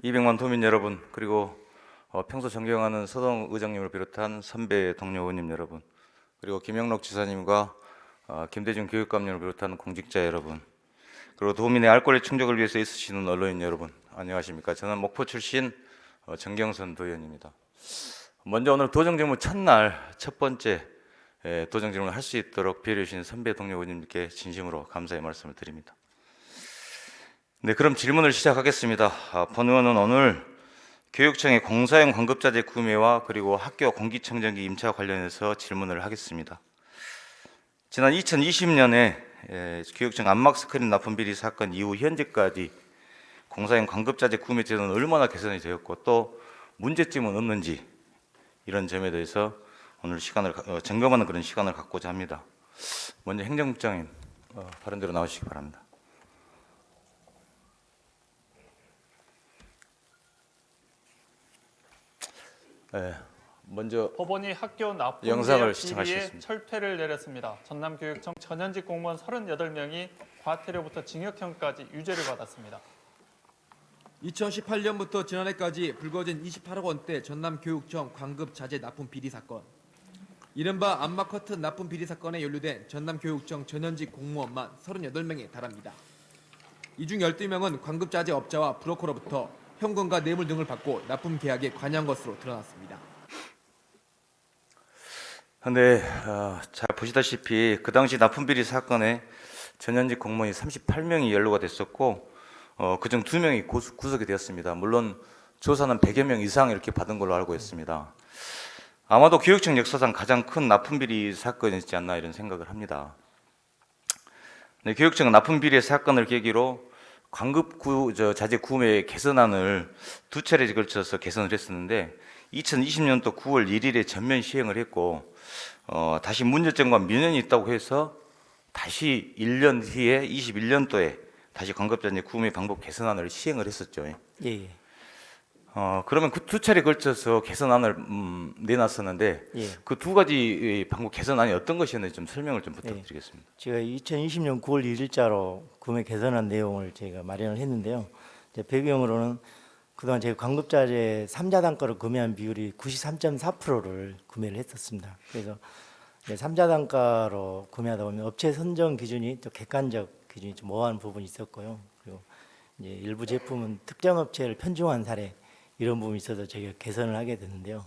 200만 도민 여러분, 그리고 평소 존경하는 서동 의장님을 비롯한 선배 동료 의원님 여러분, 그리고 김영록 지사님과 김대중 교육감님을 비롯한 공직자 여러분, 그리고 도민의 알 권리 충족을 위해서 애쓰시는 언론인 여러분, 안녕하십니까? 저는 목포 출신 정경선 도의원입니다. 먼저 오늘 도정질문 첫날 첫 번째 도정질문을 할 수 있도록 배려해 주신 선배 동료 의원님께 진심으로 감사의 말씀을 드립니다. 네, 그럼 질문을 시작하겠습니다. 본 의원은 오늘 교육청의 공사용 광급자재 구매와 그리고 학교 공기청정기 임차 관련해서 질문을 하겠습니다. 지난 2020년에 교육청 안막 스크린 납품 비리 사건 이후 현재까지 공사용 광급자재 구매 제도는 얼마나 개선이 되었고 또 문제점은 없는지 이런 점에 대해서 오늘 시간을 점검하는 그런 시간을 갖고자 합니다. 먼저 행정국장님 발언대로 나오시기 바랍니다. 먼저 법원이 학교 납품 영상을 계약 비리에 시청하시겠습니다. 철퇴를 내렸습니다. 전남교육청 전현직 공무원 38명이 과태료부터 징역형까지 유죄를 받았습니다. 2018년부터 지난해까지 불거진 28억 원대 전남교육청 광급자재 납품 비리 사건. 이른바 안마 커튼 납품 비리 사건에 연루된 전남교육청 전현직 공무원만 38명에 달합니다. 이 중 12명은 광급자재 업자와 브로커로부터 현금과 뇌물 등을 받고 납품 계약에 관여한 것으로 드러났습니다. 근데 잘 보시다시피 그 당시 납품비리 사건에 전현직 공무원이 38명이 연루가 됐었고 그중 2명이 구속이 되었습니다. 물론 조사는 100여 명 이상 이렇게 받은 걸로 알고 있습니다. 아마도 교육청 역사상 가장 큰 납품비리 사건이지 않나 이런 생각을 합니다. 네, 교육청은 납품비리 사건을 계기로 자재 구매 개선안을 2차례에 걸쳐서 개선을 했었는데 2020년도 9월 1일에 전면 시행을 했고 다시 문제점과 민원이 있다고 해서 다시 1년 뒤에 21년도에 다시 광급자재 구매 방법 개선안을 시행을 했었죠. 예. 그러면 그 2차례에 걸쳐서 개선안을 내놨었는데 예. 그 2가지 방법 개선안이 어떤 것이었는지 좀 설명을 좀 부탁드리겠습니다. 제가 2020년 9월 1일자로 구매 개선안 내용을 제가 마련을 했는데요. 이제 배경으로는 그동안 제가 광급자재 3자 단가로 구매한 비율이 93.4%를 구매를 했었습니다. 그래서 3자 단가로 구매하다 보면 업체 선정 기준이 또 객관적 기준이 좀 모호한 부분이 있었고요. 그리고 이제 일부 제품은 특정 업체를 편중한 사례 이런 부분이 있어서 제가 개선을 하게 됐는데요.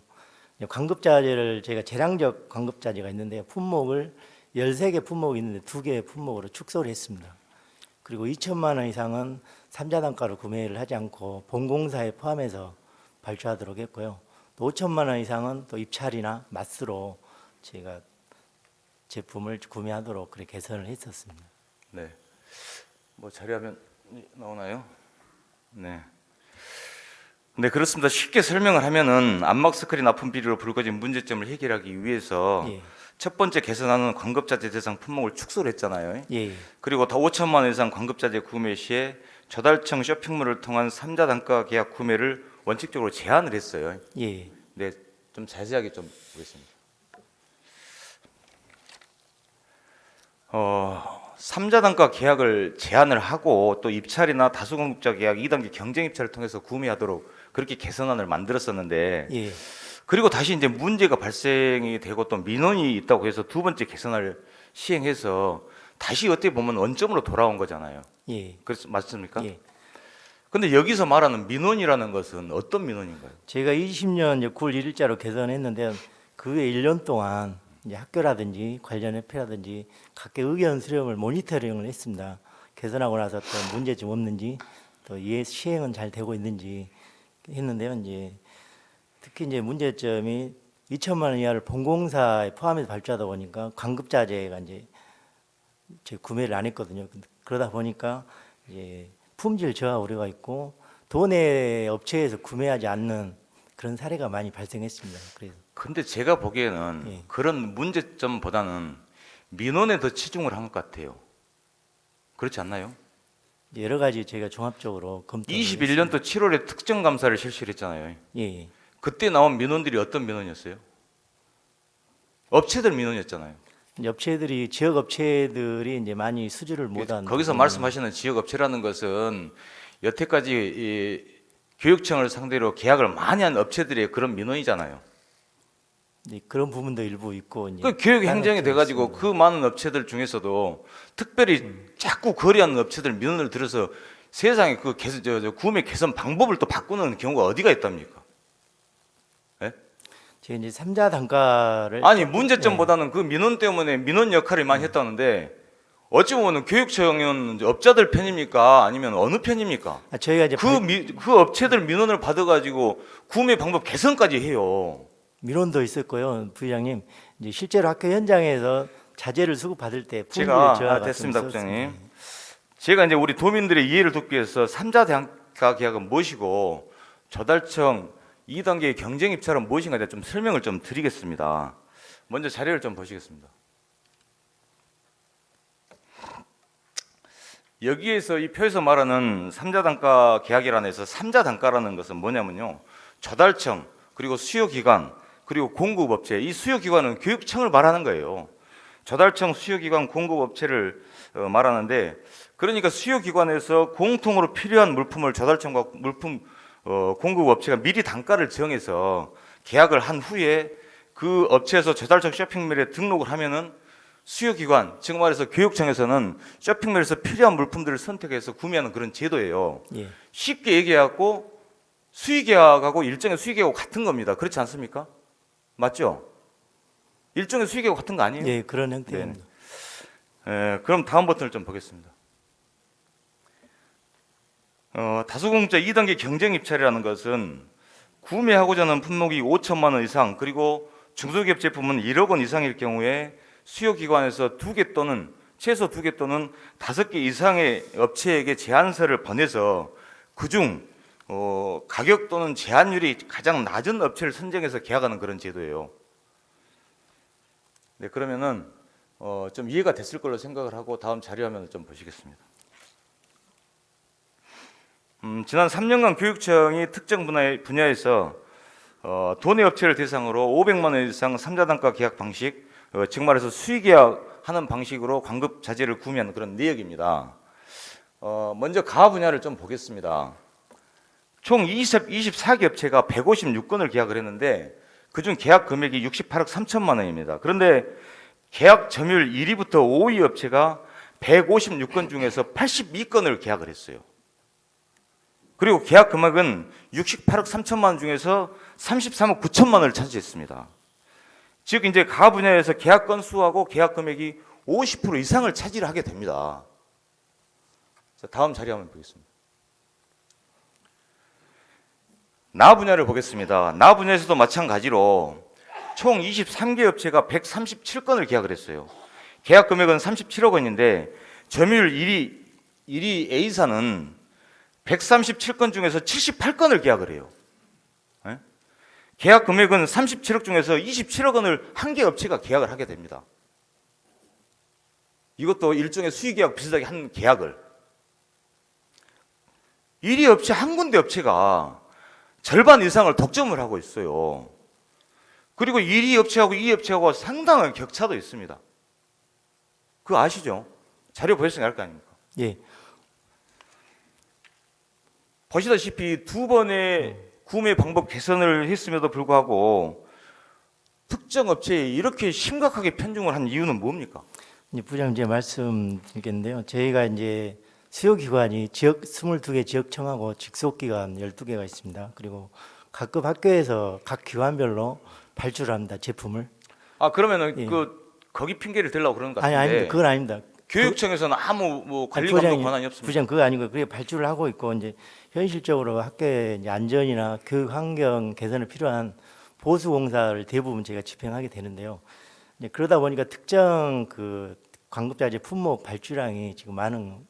광급자재를 제가 재량적 광급자재가 있는데요. 품목을 13개 품목이 있는데 2개의 품목으로 축소를 했습니다. 그리고 2천만 원 이상은 3자 단가로 구매를 하지 않고 본공사에 포함해서 발주하도록 했고요. 또 5천만 원 이상은 또 입찰이나 마스로 제가 제품을 구매하도록 그렇게 개선을 했었습니다. 네. 뭐 자료화면 나오나요? 네. 네, 그렇습니다. 쉽게 설명을 하면은 안막 스크린 납품 비리로 불거진 문제점을 해결하기 위해서 예. 첫 번째 개선하는 광급자재 대상 품목을 축소를 했잖아요. 예. 그리고 더 5천만 원 이상 광급자재 구매 시에 조달청 쇼핑몰을 통한 3자 단가 계약 구매를 원칙적으로 제한을 했어요. 예. 네, 좀 자세하게 좀 보겠습니다. 3자 단가 계약을 제한을 하고 또 입찰이나 다수공급자 계약 2단계 경쟁 입찰을 통해서 구매하도록 그렇게 개선안을 만들었었는데 예. 그리고 다시 이제 문제가 발생이 되고 또 민원이 있다고 해서 2번째 개선을 시행해서 다시 어떻게 보면 원점으로 돌아온 거잖아요. 예. 그래서 맞습니까? 예. 근데 여기서 말하는 민원이라는 것은 어떤 민원인가요? 제가 20년 9월 1일자로 개선했는데 그 후에 1년 동안 이제 학교라든지 관련 협회라든지 각계 의견 수렴을 모니터링을 했습니다. 개선하고 나서 또 문제점 없는지 또 시행은 잘 되고 있는지 했는데요. 이제 특히 이제 문제점이 2천만 원 이하를 본공사에 포함해서 발주하다 보니까 광급자재가 이제 제 구매를 안 했거든요. 그러다 보니까 이제 품질 저하 우려가 있고 도내 업체에서 구매하지 않는 그런 사례가 많이 발생했습니다. 그래서 근데 제가 보기에는 예. 그런 문제점보다는 민원에 더 치중을 한 것 같아요. 그렇지 않나요? 여러 가지 제가 종합적으로 검토. 21년도 7월에 특정 감사를 실시를 했잖아요. 예, 예. 그때 나온 민원들이 어떤 민원이었어요? 업체들 민원이었잖아요. 이제 업체들이 지역 업체들이 이제 많이 수주를 못한. 거기서 말씀하시는 지역 업체라는 것은 여태까지 교육청을 상대로 계약을 많이 한 업체들의 그런 민원이잖아요. 네, 그런 부분도 일부 있고 이제 그 교육 다른 행정이 업체도 돼가지고 있습니다. 그 많은 업체들 중에서도 특별히 자꾸 거래하는 업체들 민원을 들어서 세상에 그 개선, 구매 개선 방법을 또 바꾸는 경우가 어디가 있답니까? 제가 이제 3자 단가를 아니 문제점보다는 그 민원 때문에 민원 역할을 많이 했다는데 어찌 보면 교육청은 이제 업자들 편입니까? 아니면 어느 편입니까? 저희가 이제 그 업체들 민원을 받아가지고 구매 방법 개선까지 해요. 민원도 있었고요, 부장님. 이제 실제로 학교 현장에서 자재를 수급 받을 때 제가 됐습니다, 부장님. 제가 이제 우리 도민들의 이해를 돕기 위해서 3자 단가 계약은 무엇이고 조달청 2단계의 경쟁 입찰은 무엇인가에 대해 좀 설명을 좀 드리겠습니다. 먼저 자료를 좀 보시겠습니다. 여기에서 이 표에서 말하는 3자 단가 계약이라는 데서 3자 단가라는 것은 뭐냐면요. 조달청, 그리고 수요기관, 그리고 공급업체. 이 수요기관은 교육청을 말하는 거예요. 조달청, 수요기관, 공급업체를 말하는데 그러니까 수요기관에서 공통으로 필요한 물품을 조달청과 공급업체가 미리 단가를 정해서 계약을 한 후에 그 업체에서 조달청 쇼핑몰에 등록을 하면은 수요기관, 즉 말해서 교육청에서는 쇼핑몰에서 필요한 물품들을 선택해서 구매하는 그런 제도예요. 예. 쉽게 얘기하고 수의계약하고 일종의 수의계약하고 같은 겁니다. 그렇지 않습니까? 맞죠? 일종의 수의계약 같은 거 아니에요? 예, 그런 형태입니다. 그럼 다음 버튼을 좀 보겠습니다. 다수공급자 2단계 경쟁 입찰이라는 것은 구매하고자 하는 품목이 5천만 원 이상 그리고 중소기업 제품은 1억 원 이상일 경우에 수요기관에서 2개 또는 최소 2개 또는 5개 이상의 업체에게 제안서를 보내서 그중 가격 또는 제한율이 가장 낮은 업체를 선정해서 계약하는 그런 제도예요. 네, 그러면은 좀 이해가 됐을 걸로 생각을 하고 다음 자료화면을 좀 보시겠습니다. 지난 3년간 교육청이 특정 분야에서 도내 업체를 대상으로 500만 원 이상 3자 단가 계약 방식, 즉 말해서 수의계약하는 방식으로 광급 자재를 구매하는 그런 내역입니다. 먼저 가 분야를 좀 보겠습니다. 총 24개 업체가 156건을 계약을 했는데 그중 계약 금액이 68억 3천만 원입니다. 그런데 계약 점유율 1위부터 5위 업체가 156건 중에서 82건을 계약을 했어요. 그리고 계약 금액은 68억 3천만 원 중에서 33억 9천만 원을 차지했습니다. 즉 이제 가 분야에서 계약 건수하고 계약 금액이 50% 이상을 차지를 하게 됩니다. 자, 다음 자료 한번 보겠습니다. 나 분야를 보겠습니다. 나 분야에서도 마찬가지로 총 23개 업체가 137건을 계약을 했어요. 계약 금액은 37억 원인데 점유율 1위 A사는 137건 중에서 78건을 계약을 해요. 계약 금액은 37억 중에서 27억 원을 한 개 업체가 계약을 하게 됩니다. 이것도 일종의 수의계약 비슷하게 한 계약을 1위 업체 한 군데 업체가 절반 이상을 독점을 하고 있어요. 그리고 1위 업체하고 2위 업체하고 상당한 격차도 있습니다. 그거 아시죠? 자료 보셨으니까 알 거 아닙니까? 예. 보시다시피 두 번의 구매 방법 개선을 했음에도 불구하고 특정 업체에 이렇게 심각하게 편중을 한 이유는 뭡니까? 이제 부장님 제가 말씀드리겠는데요. 저희가 이제 수요기관이 지역 22개 지역청하고 직속기관 12개가 있습니다. 그리고 각급 학교에서 각 기관별로 발주를 합니다. 제품을. 아 그러면은 예. 거기 핑계를 대려고 그러는 것 아니 같은데 아닙니다. 그건 아닙니다. 교육청에서는 아무 관리 감독 부장님, 권한이 없습니다. 부장 그거 아니고 그게 발주를 하고 있고 이제 현실적으로 학교의 이제 안전이나 교육 환경 개선에 필요한 보수 공사를 대부분 제가 집행하게 되는데요. 이제 그러다 보니까 특정 그 광급자재 품목 발주량이 지금 많은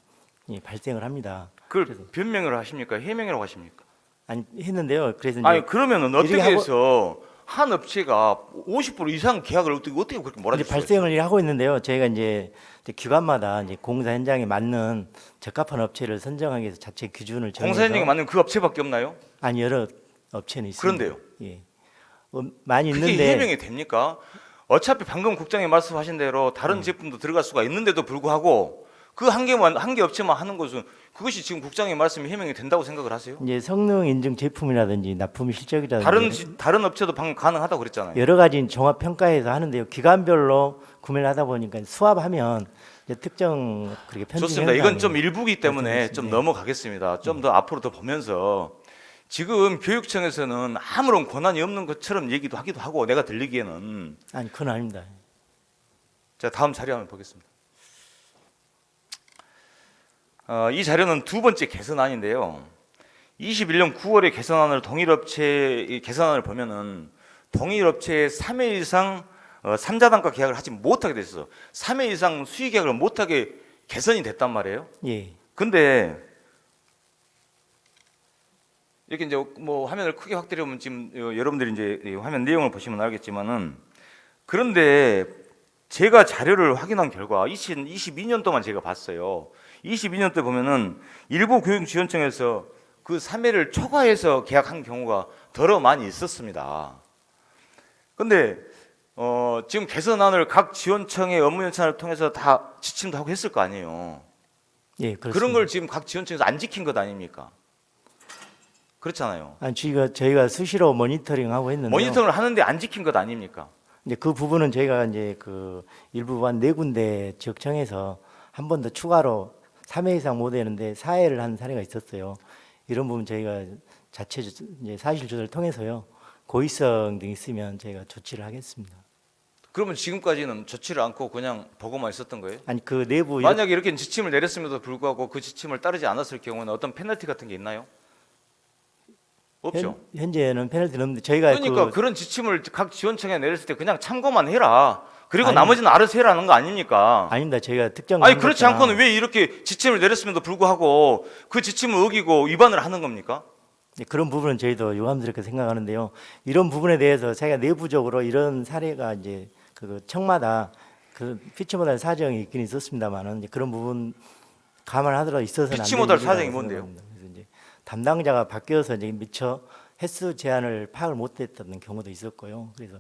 발생을 합니다. 그걸 변명을 하십니까? 해명이라고 하십니까? 아니 했는데요. 그래서 이제 아니 그러면은 어떻게 이렇게 해서 한 업체가 50% 이상 계약을 어떻게 그렇게 몰아줄 이제 수가 있어요? 발생을 하고 있는데요. 저희가 이제 기관마다 이제 공사 현장에 맞는 적합한 업체를 선정하기 위해서 자체 기준을 정해서 공사 현장에 맞는 그 업체밖에 없나요? 아니 여러 업체는 있습니다. 그런데요? 예. 많이 그게 있는데 해명이 됩니까? 어차피 방금 국장님 말씀하신 대로 다른 제품도 들어갈 수가 있는데도 불구하고 그 한 개 업체만 하는 것은 그것이 지금 국장의 말씀이 해명이 된다고 생각을 하세요? 이제 성능 인증 제품이라든지 납품 실적이라든지 다른 업체도 방금 가능하다고 그랬잖아요. 여러 가지 종합 평가해서 하는데요. 기관별로 구매를 하다 보니까 수합하면 이제 특정 그렇게 편중 좋습니다. 이건 현상이 좀 일부기 때문에 발생했습니다. 좀 넘어가겠습니다. 좀 더 앞으로 더 보면서 지금 교육청에서는 아무런 권한이 없는 것처럼 얘기도 하기도 하고 내가 들리기에는 아니 그건 아닙니다. 자 다음 자료 한번 보겠습니다. 이 자료는 두 번째 개선안인데요. 21년 9월에 개선안을 동일업체 개선안을 보면은 동일업체에 3회 이상 3자 단가 계약을 하지 못하게 됐어. 3회 이상 수의 계약을 못하게 개선이 됐단 말이에요. 예. 근데 이렇게 이제 뭐 화면을 크게 확대해 보면 지금 여러분들이 이제 화면 내용을 보시면 알겠지만은 그런데 제가 자료를 확인한 결과 22년 동안 제가 봤어요. 22년 때 보면은 일부 교육지원청에서 그 3회를 초과해서 계약한 경우가 더러 많이 있었습니다. 근데 지금 개선안을 각 지원청의 업무 연차를 통해서 다 지침도 하고 했을 거 아니에요. 예, 그렇습니다. 그런 걸 지금 각 지원청에서 안 지킨 것 아닙니까? 그렇잖아요. 아니 저희가 수시로 모니터링하고 했는데 모니터링을 하는데 안 지킨 것 아닙니까? 이제 그 부분은 저희가 이제 그 일부 한 4군데 지역청에서 한 번 더 추가로 3회 이상 못 되는데 4회를 한 사례가 있었어요. 이런 부분 저희가 자체 이제 사실 조사를 통해서요. 고의성 등 있으면 저희가 조치를 하겠습니다. 그러면 지금까지는 조치를 않고 그냥 보고만 있었던 거예요? 아니 그 내부 만약에 이렇게 지침을 내렸음에도 불구하고 그 지침을 따르지 않았을 경우는 어떤 페널티 같은 게 있나요? 없죠. 현재는 페널티는 없는데 저희가 그러니까 그런 지침을 각 지원청에 내렸을 때 그냥 참고만 해라. 그리고 아니, 나머지는 알아서 해라는 거 아닙니까? 아닙니다. 저희가 특정 아니 그렇지 않고는 왜 이렇게 지침을 내렸음에도 불구하고 그 지침을 어기고 위반을 하는 겁니까? 그런 부분은 저희도 유감스럽게 생각하는데요. 이런 부분에 대해서 저희가 내부적으로 이런 사례가 이제 그 청마다 그 피치 모달 사정이 있긴 있었습니다만은 그런 부분 감안하더라도 있어서는 안 피치 모달 되는 일이라고 사정이 뭔데요? 생각합니다. 그래서 이제 담당자가 바뀌어서 이제 미처 횟수 제한을 파악을 못했던 경우도 있었고요. 그래서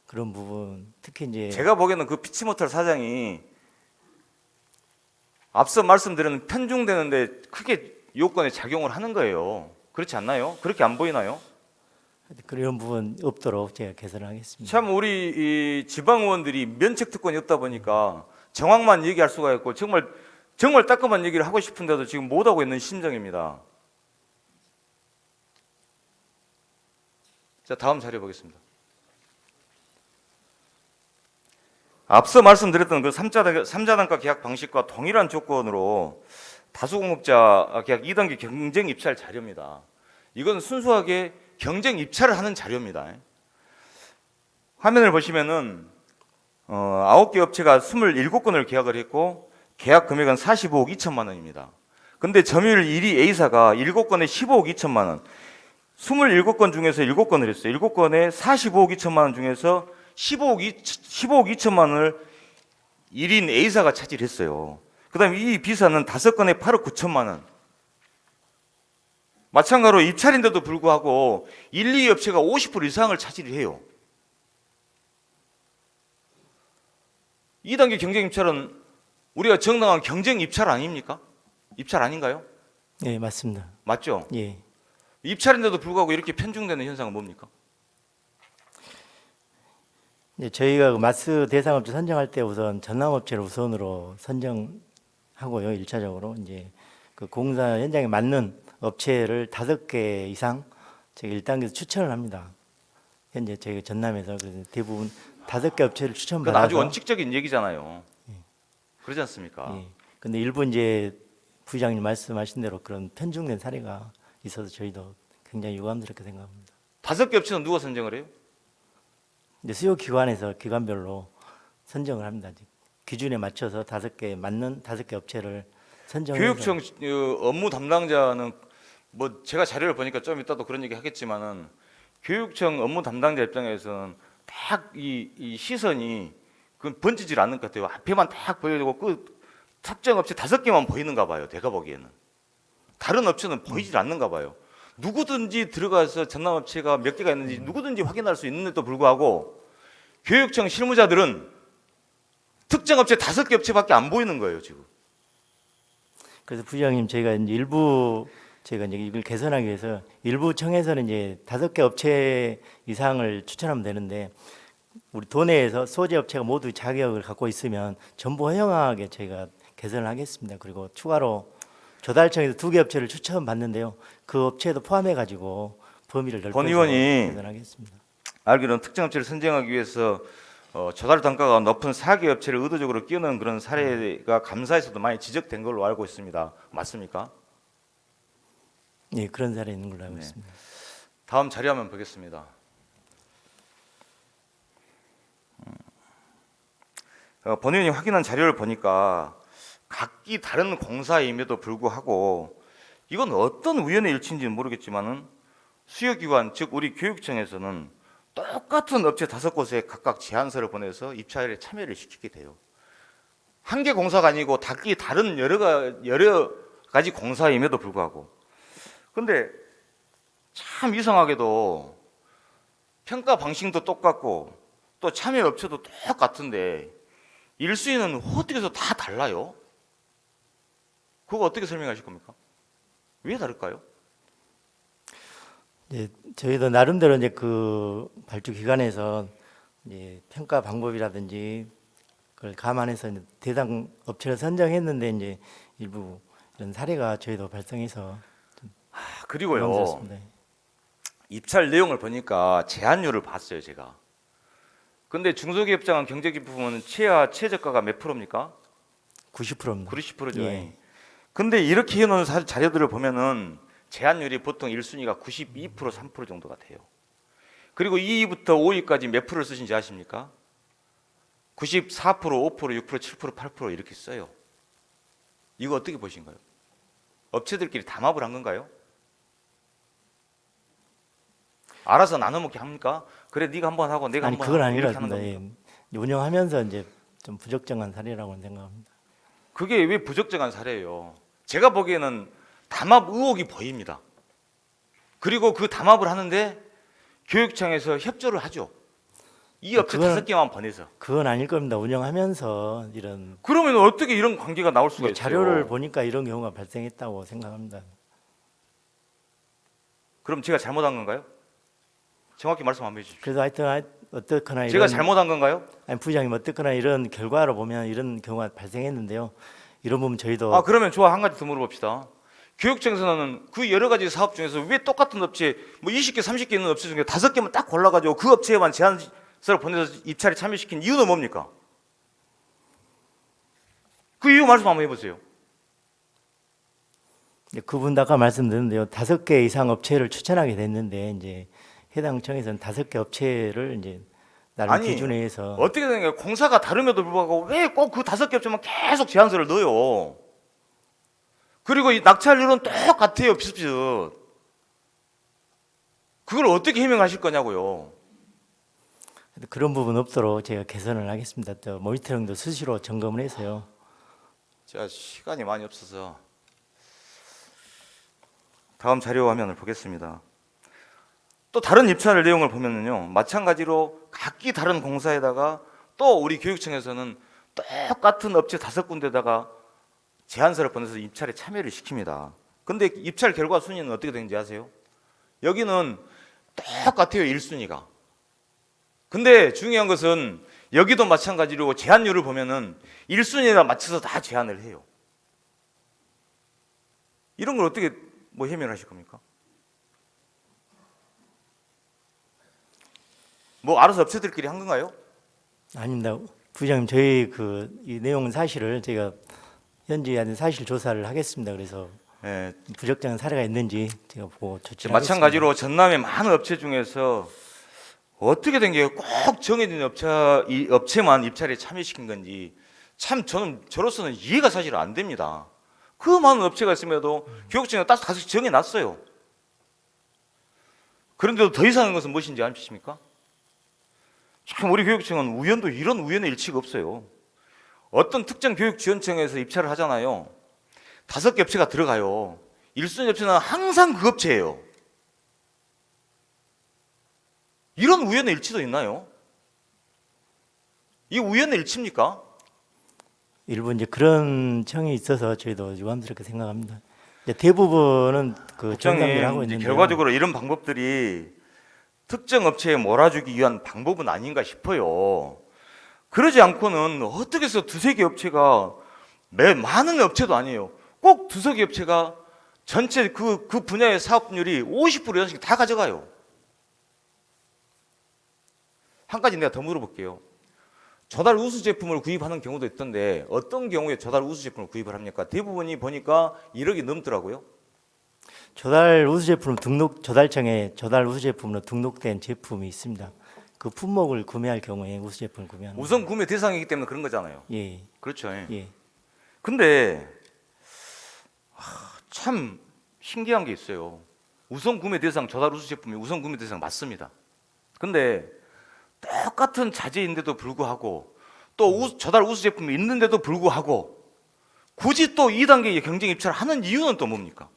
그런 부분 특히 이제 제가 보기에는 그 피치모탈 사장이 앞서 말씀드린 편중되는데 크게 요건에 작용을 하는 거예요. 그렇지 않나요? 그렇게 안 보이나요? 그런 부분 없도록 제가 개선하겠습니다. 참 우리 이 지방 의원들이 면책 특권이 없다 보니까 정황만 얘기할 수가 있고 정말 따끔한 얘기를 하고 싶은데도 지금 못 하고 있는 심정입니다. 자, 다음 자료 보겠습니다. 앞서 말씀드렸던 그 3자 단가 계약 방식과 동일한 조건으로 다수공급자 계약 2단계 경쟁 입찰 자료입니다. 이건 순수하게 경쟁 입찰을 하는 자료입니다. 화면을 보시면은 9개 업체가 27건을 계약을 했고 계약 금액은 45억 2천만 원입니다. 근데 점유율 1위 A사가 7건에 15억 2천만 원, 27건 중에서 7건을 했어요. 7건에 45억 2천만 원 중에서 15억 2천만 원을 1인 A사가 차지했어요. 그 다음에 이 B사는 5건에 8억 9천만 원. 마찬가지로 입찰인데도 불구하고 1, 2 업체가 50% 이상을 차지를 해요. 2단계 경쟁 입찰은 우리가 정당한 경쟁 입찰 아닙니까? 입찰 아닌가요? 네, 맞습니다. 맞죠? 예. 입찰인데도 불구하고 이렇게 편중되는 현상은 뭡니까? 이제 저희가 그 마스 대상업체 선정할 때 우선 전남업체를 우선으로 선정하고요. 1차적으로 이제 그 공사 현장에 맞는 업체를 5개 이상 저희 1단계에서 추천을 합니다. 현재 저희가 전남에서 그래서 대부분 5개 업체를 그건 추천받아서 아주 원칙적인 얘기잖아요. 그러지 않습니까? 예. 근데 일부 이제 부장님 말씀하신 대로 그런 편중된 사례가 있어서 저희도 굉장히 유감스럽게 생각합니다. 5개 업체는 누가 선정을 해요? 이제 수요 기관에서 기관별로 선정을 합니다. 기준에 맞춰서 5개 맞는 5개 업체를 선정해서 교육청 업무 담당자는 뭐 제가 자료를 보니까 좀 이따도 그런 얘기 하겠지만은 교육청 업무 담당자 입장에서는 딱 이 시선이 그 번지질 않는 것 같아요. 앞에만 딱 보여지고 그 특정 업체 5개만 보이는가 봐요. 내가 보기에는 다른 업체는 보이질 않는가 봐요. 누구든지 들어가서 전남업체가 몇 개가 있는지 누구든지 확인할 수 있는데도 불구하고 교육청 실무자들은 특정 업체 5개 업체밖에 안 보이는 거예요 지금. 그래서 부장님 저희가 이제 일부 제가 이제 이걸 개선하기 위해서 일부 청에서는 이제 5개 업체 이상을 추천하면 되는데 우리 도내에서 소재 업체가 모두 자격을 갖고 있으면 전부 허용하게 저희가 개선을 하겠습니다. 그리고 추가로 조달청에서 2개 업체를 추천받는데요. 그 업체도 포함해 가지고 범위를 넓혀서 본 의원이 개선하겠습니다. 알기로는 특정 업체를 선정하기 위해서 조달 단가가 높은 4개 업체를 의도적으로 끼워넣은 그런 사례가 감사에서도 많이 지적된 걸로 알고 있습니다. 맞습니까? 예, 그런 사례 있는 걸로 알고 네. 있습니다. 다음 자료 한번 보겠습니다. 본 의원이 확인한 자료를 보니까 각기 다른 공사임에도 불구하고 이건 어떤 우연의 일치인지는 모르겠지만은 수여기관 즉 우리 교육청에서는 똑같은 업체 5곳에 각각 제안서를 보내서 입찰에 참여를 시키게 돼요. 한 개 공사가 아니고 각기 다른 여러 가지 공사임에도 불구하고. 근데 참 이상하게도 평가 방식도 똑같고 또 참여 업체도 똑같은데 일수위는 어떻게 해서 다 달라요? 그거 어떻게 설명하실 겁니까? 왜 다를까요? 예, 저희도 나름대로 이제 그 발주 기관에서 이제 평가 방법이라든지 그걸 감안해서 이제 대상 업체를 선정했는데 이제 일부 이런 사례가 저희도 발생해서 그리고요 부담스럽습니다. 입찰 내용을 보니까 제한율을 봤어요 제가. 근데 중소기업장은 경제기부는 최저가가 몇 프로입니까? 90%입니다. 90%죠. 예. 근데 이렇게 해놓은 자료들을 보면은 제한율이 보통 1순위가 92%, 3% 정도가 돼요. 그리고 2위부터 5위까지 몇 프로를 쓰신지 아십니까? 94%, 5%, 6%, 7%, 8% 이렇게 써요. 이거 어떻게 보신가요? 업체들끼리 담합을 한 건가요? 알아서 나눠 먹게 합니까? 그래 네가 한번 하고 내가 아니 한번 그건 하고 이렇게 하는 아니라습니다. 겁니까? 예. 운영하면서 이제 좀 부적정한 사례라고 생각합니다. 그게 왜 부적정한 사례예요? 제가 보기에는 담합 의혹이 보입니다. 그리고 그 담합을 하는데 교육청에서 협조를 하죠. 이 업체 그건- 5개만 보내서. 그건 아닐 겁니다. 운영하면서 이런 그러면 어떻게 이런 관계가 나올 수가 있어요? 자료를 보니까 이런 경우가 발생했다고 생각합니다. 그럼 제가 잘못한 건가요? 정확히 말씀 한번 해주십시오. 그래서 하여튼 어떻거나 제가 이런 잘못한 건가요? 아니 부장님 어떻거나 이런 결과로 보면 이런 경우가 발생했는데요. 이런 부분 저희도 아 그러면 좋아 한 가지 더 물어봅시다. 교육청에서는 그 여러 가지 사업 중에서 왜 똑같은 업체 뭐 20개, 30개 있는 업체 중에 5개만 딱 골라가지고 그 업체에만 제안서를 보내서 입찰에 참여시킨 이유는 뭡니까? 그 이유 말씀 한번 해보세요. 그분 아까 말씀드렸는데요. 5개 이상 업체를 추천하게 됐는데 이제 해당 청에서는 5개 업체를 이제 나름 아니, 기준에 해서 어떻게 된 거예요? 공사가 다름에도 불구하고 왜 꼭 그 5개 업체만 계속 제안서를 넣어요? 그리고 이 낙찰률은 똑같아요, 비슷비슷. 그걸 어떻게 해명하실 거냐고요? 그런 부분 없도록 제가 개선을 하겠습니다. 또 모니터링도 수시로 점검을 해서요. 제가 시간이 많이 없어서 다음 자료 화면을 보겠습니다. 또 다른 입찰 내용을 보면은요, 마찬가지로 각기 다른 공사에다가 또 우리 교육청에서는 똑같은 업체 5군데다가 제안서를 보내서 입찰에 참여를 시킵니다. 근데 입찰 결과 순위는 어떻게 되는지 아세요? 여기는 똑같아요, 1순위가. 근데 중요한 것은 여기도 마찬가지로 제안율을 보면은 1순위에 맞춰서 다 제안을 해요. 이런 걸 어떻게 뭐 해명하실 겁니까? 뭐 알아서 업체들끼리 한 건가요? 아닙니다. 부장님 저희 이 내용은 사실을 제가 현지에 사실 조사를 하겠습니다. 그래서 예, 부적정한 사례가 있는지 제가 보고 조치를 마찬가지로 전남의 많은 업체 중에서 어떻게 된 게 꼭 정해진 업체만 입찰에 참여시킨 건지 참 저는 저로서는 이해가 사실 안 됩니다. 그 많은 업체가 있음에도 교육청에 딱 다시 정해놨어요. 그런데도 더 이상한 것은 무엇인지 아십니까? 참 우리 교육청은 우연도 이런 우연의 일치가 없어요. 어떤 특정 교육지원청에서 입찰을 하잖아요. 5개 업체가 들어가요. 1순위 업체는 항상 그 업체예요. 이런 우연의 일치도 있나요? 이게 우연의 일치입니까? 일부 이제 그런 청이 있어서 저희도 유감스럽게 생각합니다. 이제 대부분은 그 정상들이 하고 국장님, 이제 있는데요. 결과적으로 이런 방법들이 특정 업체에 몰아주기 위한 방법은 아닌가 싶어요. 그러지 않고는 어떻게 해서 두세 개 업체가 많은 업체도 아니에요. 꼭 두세 개 업체가 전체 그 분야의 사업률이 50% 이상씩 다 가져가요. 한 가지 내가 더 물어볼게요. 저달 우수 제품을 구입하는 경우도 있던데 어떤 경우에 저달 우수 제품을 구입을 합니까? 대부분이 보니까 1억이 넘더라고요. 조달 우수 제품 조달청에 조달 우수 제품으로 등록된 제품이 있습니다. 그 품목을 구매할 경우에 우수 제품을 구매하는. 우선 구매 대상이기 때문에 그런 거잖아요. 예, 그렇죠. 예. 예. 근데 참 신기한 게 있어요. 우선 구매 대상 저달 우수 제품이 우선 구매 대상 맞습니다. 근데 똑같은 자재인데도 불구하고 또 저달 우수 제품이 있는데도 불구하고 굳이 또 2단계의 경쟁 입찰을 하는 이유는 또 뭡니까?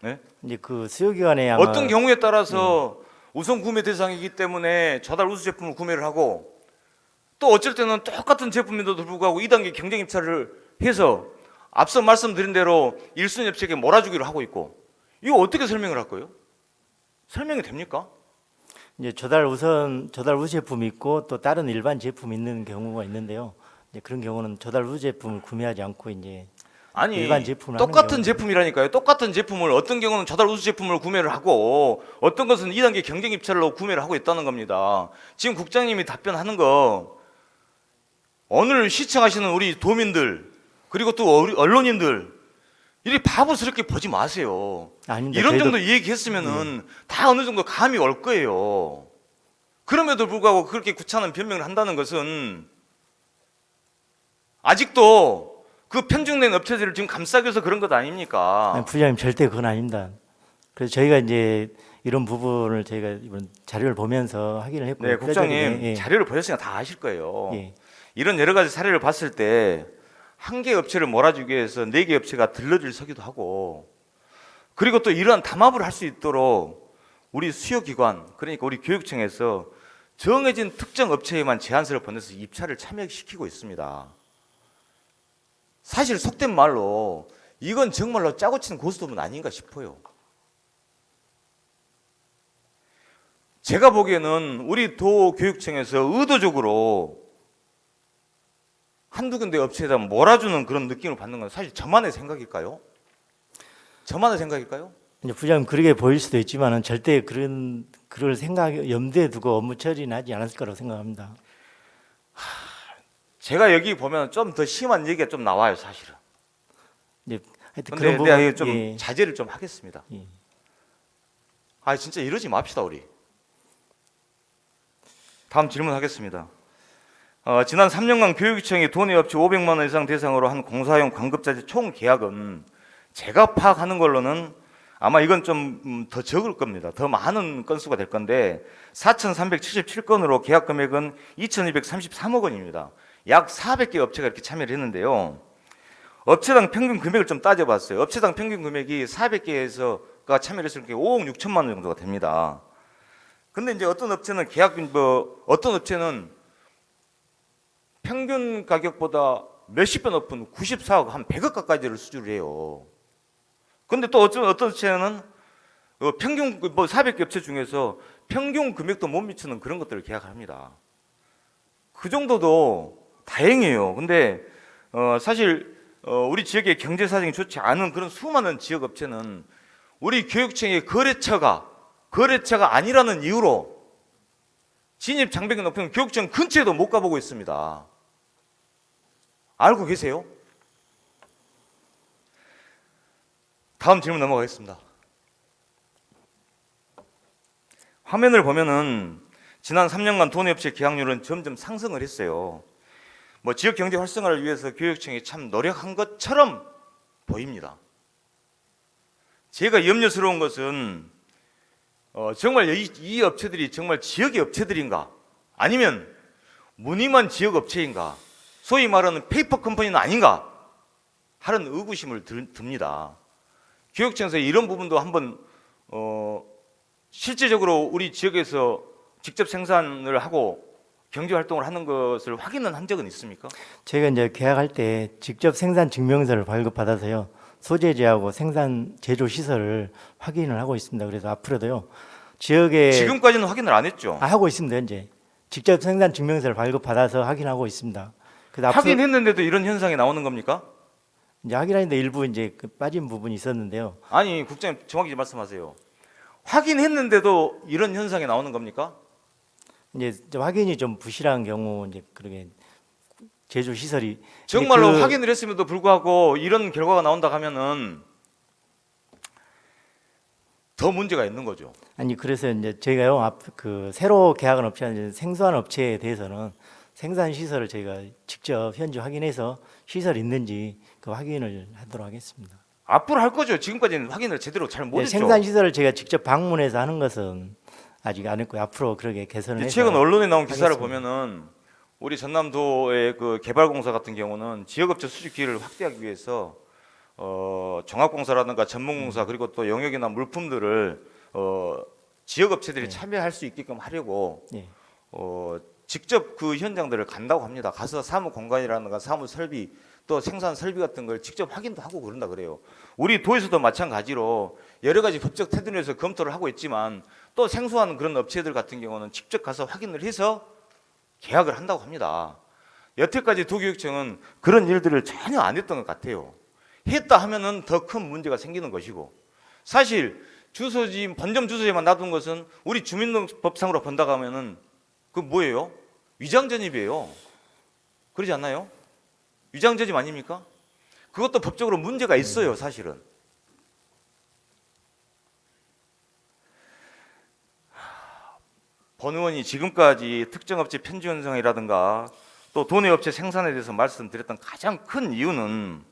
네? 이제 그 수요기관에 아마 어떤 경우에 따라서 우선 구매 대상이기 때문에 저달 우수 제품을 구매를 하고 또 어쩔 때는 똑같은 제품인데도 불구하고 2단계 경쟁 입찰을 해서 앞서 말씀드린 대로 1순위 업체에게 몰아주기로 하고 있고 이거 어떻게 설명을 할 거예요? 설명이 됩니까? 이제 조달 우수 제품이 있고 또 다른 일반 제품이 있는 경우가 있는데요. 이제 그런 경우는 조달 우수 제품을 구매하지 않고 이제 아니 일반 제품을 하는 똑같은 경우는- 제품이라니까요. 똑같은 제품을 어떤 경우는 저달 우수 제품을 구매를 하고 어떤 것은 2단계 경쟁 입찰로 구매를 하고 있다는 겁니다. 지금 국장님이 답변하는 거 오늘 시청하시는 우리 도민들 그리고 또 언론인들 이렇게 바보스럽게 보지 마세요. 아닙니다. 이런 저희도- 정도 얘기했으면은 다 어느 정도 감이 올 거예요. 그럼에도 불구하고 그렇게 구차한 변명을 한다는 것은 아직도 그 편중된 업체들을 지금 감싸기 위해서 그런 것 아닙니까? 아니, 부장님 절대 그건 아닙니다. 그래서 저희가 이제 이런 부분을 저희가 이번 자료를 보면서 확인을 했고요. 네, 국장님 예, 자료를 보셨으니까 다 아실 거예요. 예. 이런 여러 가지 사례를 봤을 때 한 개 업체를 몰아주기 위해서 4개 업체가 들러줄 서기도 하고 그리고 또 이러한 담합을 할 수 있도록 우리 수요기관 그러니까 우리 교육청에서 정해진 특정 업체에만 제안서를 보내서 입찰을 참여시키고 있습니다. 사실 속된 말로 이건 정말로 짜고 치는 고스톱은 아닌가 싶어요. 제가 보기에는 우리 도교육청에서 의도적으로 한두 군데 업체에다 몰아주는 그런 느낌을 받는 건 사실 저만의 생각일까요? 저만의 생각일까요? 이제 부장님 그렇게 보일 수도 있지만은 절대 그럴 생각 염두에 두고 업무 처리는 하지 않았을 거라고 생각합니다. 제가 여기 보면 좀 더 심한 얘기가 좀 나와요, 사실은. 이제 하여튼 근데 그런 내가 부분 이거 좀 자제를 좀 하겠습니다. 예. 아, 진짜 이러지 맙시다, 우리. 다음 질문하겠습니다. 지난 3년간 교육청이 도내 업체 500만 원 이상 대상으로 한 공사용 광급자재 총 계약은 제가 파악하는 걸로는 아마 이건 좀 더 적을 겁니다. 더 많은 건수가 될 건데 4,377건으로 계약 금액은 2,233억 원입니다. 약 400개 업체가 이렇게 참여를 했는데요. 업체당 평균 금액을 좀 따져봤어요. 업체당 평균 금액이 400개에서가 참여를 했을 때 5억 6천만 원 정도가 됩니다. 근데 이제 어떤 업체는 어떤 업체는 평균 가격보다 몇십 배 높은 94억 한 100억 가까이를 수주를 해요. 근데 또 어떤 업체는 평균 400개 업체 중에서 평균 금액도 못 미치는 그런 것들을 계약합니다. 그 정도도 다행이에요. 근데 사실 우리 지역의 경제 사정이 좋지 않은 그런 수많은 지역 업체는 우리 교육청의 거래처가 아니라는 이유로 진입 장벽이 높은 교육청 근처에도 못 가보고 있습니다. 알고 계세요? 다음 질문 넘어가겠습니다. 화면을 보면은 지난 3년간 도내업체 계약률은 점점 상승을 했어요. 지역 경제 활성화를 위해서 교육청이 참 노력한 것처럼 보입니다. 제가 염려스러운 것은 정말 이 업체들이 정말 지역의 업체들인가? 아니면 무늬만 지역 업체인가? 소위 말하는 페이퍼 컴퍼니는 아닌가? 하는 의구심을 듭니다. 교육청에서 이런 부분도 한번 실제적으로 우리 지역에서 직접 생산을 하고 경제 활동을 하는 것을 확인은 한 적은 있습니까? 저희가 이제 계약할 때 직접 생산 증명서를 발급받아서요. 소재지하고 생산 제조 시설을 확인을 하고 있습니다. 그래서 앞으로도요. 지역에 지금까지는 확인을 안 했죠. 하고 있습니다. 이제 직접 생산 증명서를 발급받아서 확인하고 있습니다. 그래서 앞서 확인했는데도 이런 현상이 나오는 겁니까? 이제 확인하는데 일부 이제 그 빠진 부분이 있었는데요. 아니 국장님 정확히 말씀하세요. 확인했는데도 이런 현상이 나오는 겁니까? 이제 좀 확인이 좀 부실한 경우 이제 그렇게 제조 시설이 정말로 그- 확인을 했음에도 불구하고 이런 결과가 나온다 하면은 더 문제가 있는 거죠. 아니 그래서 이제 저희가요 그 새로 계약한 업체 이제 생소한 업체에 대해서는 생산 시설을 저희가 직접 현지 확인해서 시설 있는지 그 확인을 하도록 하겠습니다. 앞으로 할 거죠. 지금까지는 확인을 제대로 잘 네, 못했죠. 생산 시설을 제가 직접 방문해서 하는 것은 아직 안 했고요. 앞으로 그렇게 개선을 해서 최근 언론에 나온 기사를 하겠습니다. 보면은 우리 전남도의 그 개발공사 같은 경우는 지역업체 수집 기회를 확대하기 위해서 종합공사라든가 전문공사 그리고 또 영역이나 물품들을 지역업체들이 참여할 수 있게끔 하려고 예. 직접 그 현장들을 간다고 합니다. 가서 사무 공간이라든가 사무 설비 또 생산 설비 같은 걸 직접 확인도 하고 그런다 그래요. 우리 도에서도 마찬가지로 여러 가지 법적 테두리에서 검토를 하고 있지만 또 생소한 그런 업체들 같은 경우는 직접 가서 확인을 해서 계약을 한다고 합니다. 여태까지 도교육청은 그런 일들을 전혀 안 했던 것 같아요. 했다 하면은 더 큰 문제가 생기는 것이고 사실 주소지 본점 주소지만 놔둔 것은 우리 주민등록법상으로 본다고 하면은 그 뭐예요? 위장전입이에요. 그러지 않나요? 위장전입 아닙니까? 그것도 법적으로 문제가 있어요, 사실은. 본 의원이 지금까지 특정업체 편지 현상이라든가 또 도내업체 생산에 대해서 말씀드렸던 가장 큰 이유는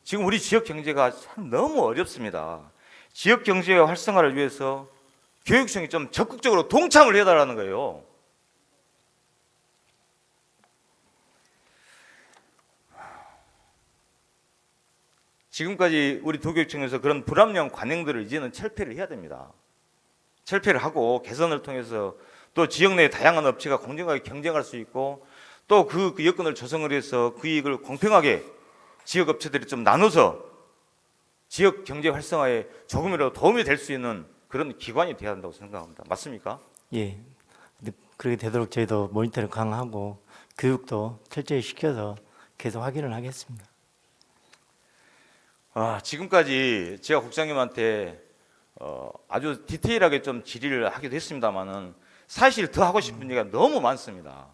지금 우리 지역 경제가 참 너무 어렵습니다. 지역 경제의 활성화를 위해서 교육청이 좀 적극적으로 동참을 해달라는 거예요. 지금까지 우리 도교육청에서 그런 불합리한 관행들을 이제는 철폐를 해야 됩니다. 철폐를 하고 개선을 통해서 또 지역 내 다양한 업체가 공정하게 경쟁할 수 있고 또 그 여건을 조성을 해서 그 이익을 공평하게 지역 업체들이 좀 나눠서 지역 경제 활성화에 조금이라도 도움이 될 수 있는 그런 기관이 되어야 한다고 생각합니다. 맞습니까? 예. 근데 그렇게 되도록 저희도 모니터링 강화하고 교육도 철저히 시켜서 계속 확인을 하겠습니다. 지금까지 제가 국장님한테 아주 디테일하게 좀 질의를 하기도 했습니다만은 사실 더 하고 싶은 얘기가 너무 많습니다.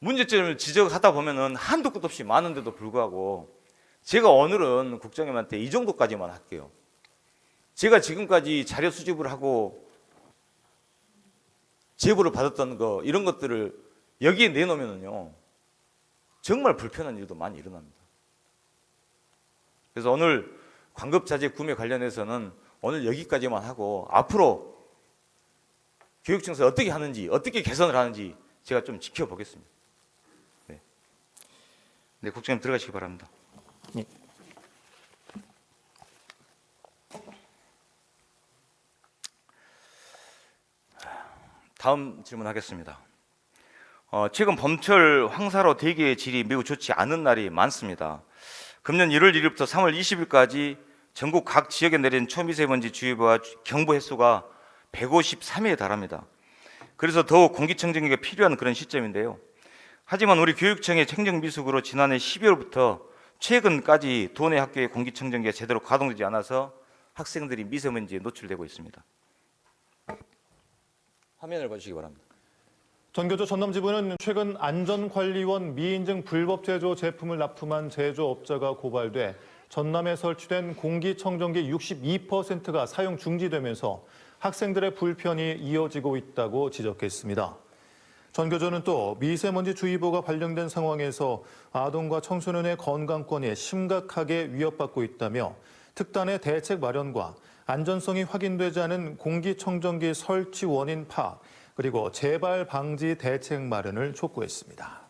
문제점을 지적하다 보면은 한도 끝도 없이 많은데도 불구하고 제가 오늘은 국장님한테 이 정도까지만 할게요. 제가 지금까지 자료 수집을 하고 제보를 받았던 거 이런 것들을 여기에 내놓으면은요 정말 불편한 일도 많이 일어납니다. 그래서 오늘 광급자재 구매 관련해서는 오늘 여기까지만 하고 앞으로 교육청에서 어떻게 하는지 어떻게 개선을 하는지 제가 좀 지켜보겠습니다. 네, 국장님 들어가시기 바랍니다. 예. 다음 질문하겠습니다. 최근 봄철 황사로 대기의 질이 매우 좋지 않은 날이 많습니다. 금년 1월 1일부터 3월 20일까지 전국 각 지역에 내린 초미세먼지 주의보와 경보 횟수가 153회에 달합니다. 그래서 더욱 공기청정기가 필요한 그런 시점인데요. 하지만 우리 교육청의 행정미숙으로 지난해 12월부터 최근까지 도내 학교의 공기청정기가 제대로 가동되지 않아서 학생들이 미세먼지에 노출되고 있습니다. 화면을 봐주시기 바랍니다. 전교조 전남지부는 최근 안전관리원 미인증 불법 제조 제품을 납품한 제조업자가 고발돼 전남에 설치된 공기청정기 62%가 사용 중지되면서 학생들의 불편이 이어지고 있다고 지적했습니다. 전교조는 또 미세먼지 주의보가 발령된 상황에서 아동과 청소년의 건강권이 심각하게 위협받고 있다며 특단의 대책 마련과 안전성이 확인되지 않은 공기청정기 설치 원인 파악, 그리고 재발 방지 대책 마련을 촉구했습니다.